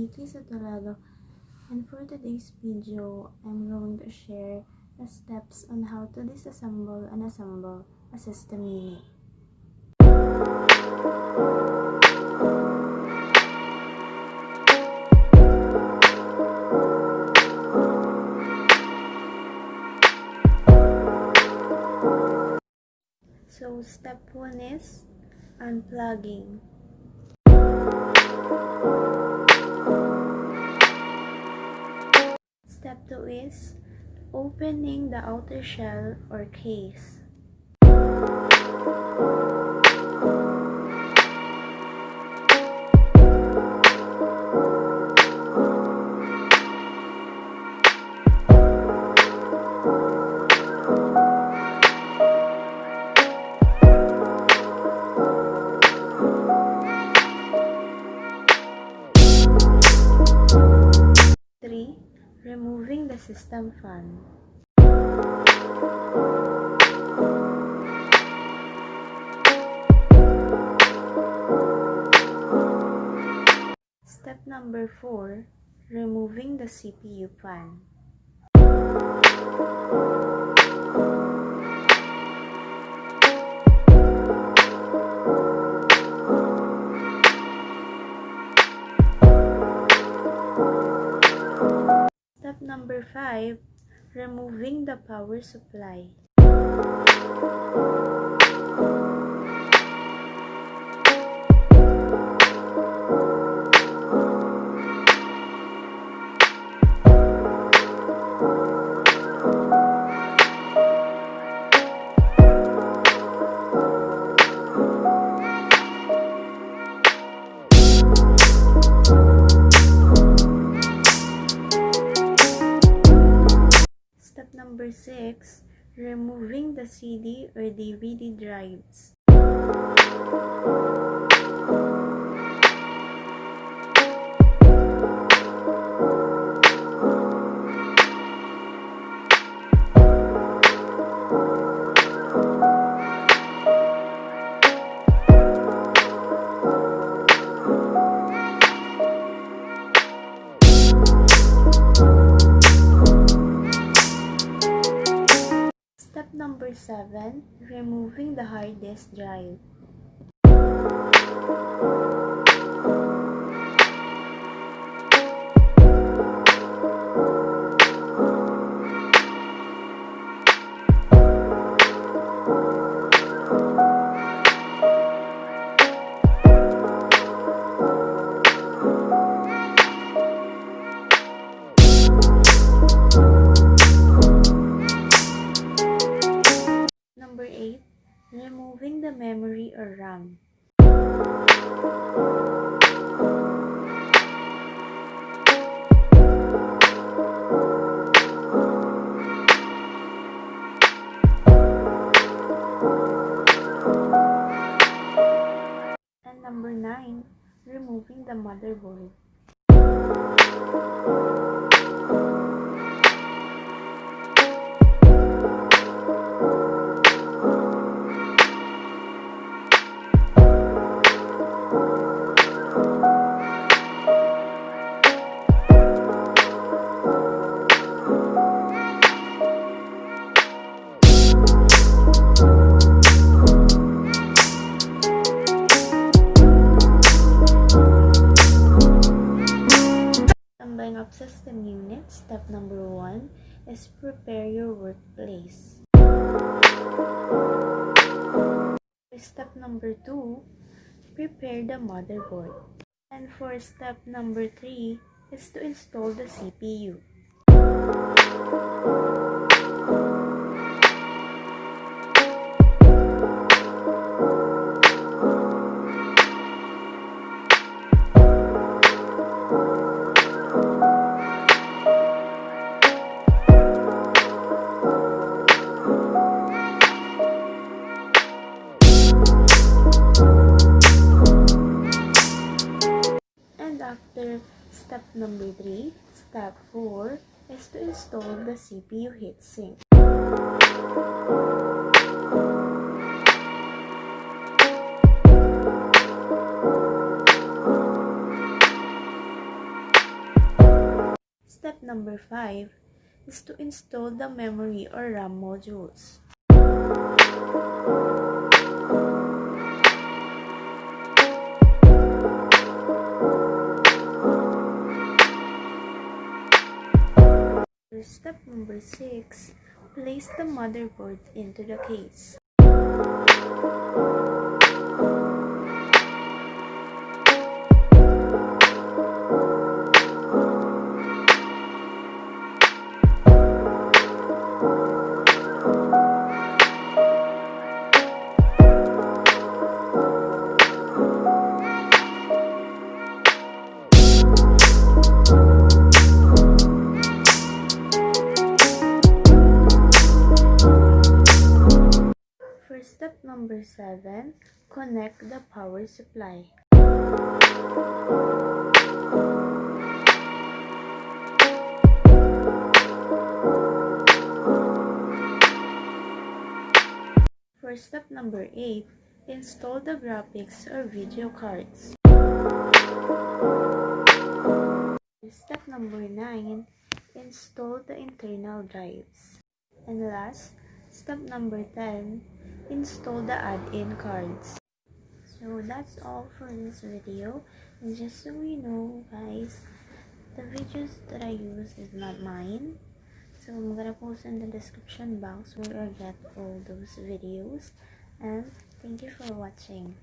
Vicky Sotolado, and for today's video, I'm going to share the steps on how to disassemble and assemble a system unit. So step 1 is unplugging. Step 2 is opening the outer shell or case. Removing the system fan. Step number 4, removing the CPU fan. Step number 5, removing the power supply. Step number 6, removing the CD or DVD drives. Step number 7, removing the hard disk drive. Number 8, removing the memory or RAM. And number 9, removing the motherboard. Up system unit, step number 1 is prepare your workplace. Step number 2, prepare the motherboard. And for step number 3 is to install the CPU. After step number 3, step 4 is to install the CPU heatsink. number 5 is to install the memory or RAM modules. For step number 6, place the motherboard into the case. For step number 7, connect the power supply. For step number 8, install the graphics or video cards. For step number 9, install the internal drives. And last, step number 10, install the add-in cards. So that's all for this video. And just so you know, guys, the videos that I use is not mine. So I'm gonna post in the description box where I get all those videos. And thank you for watching.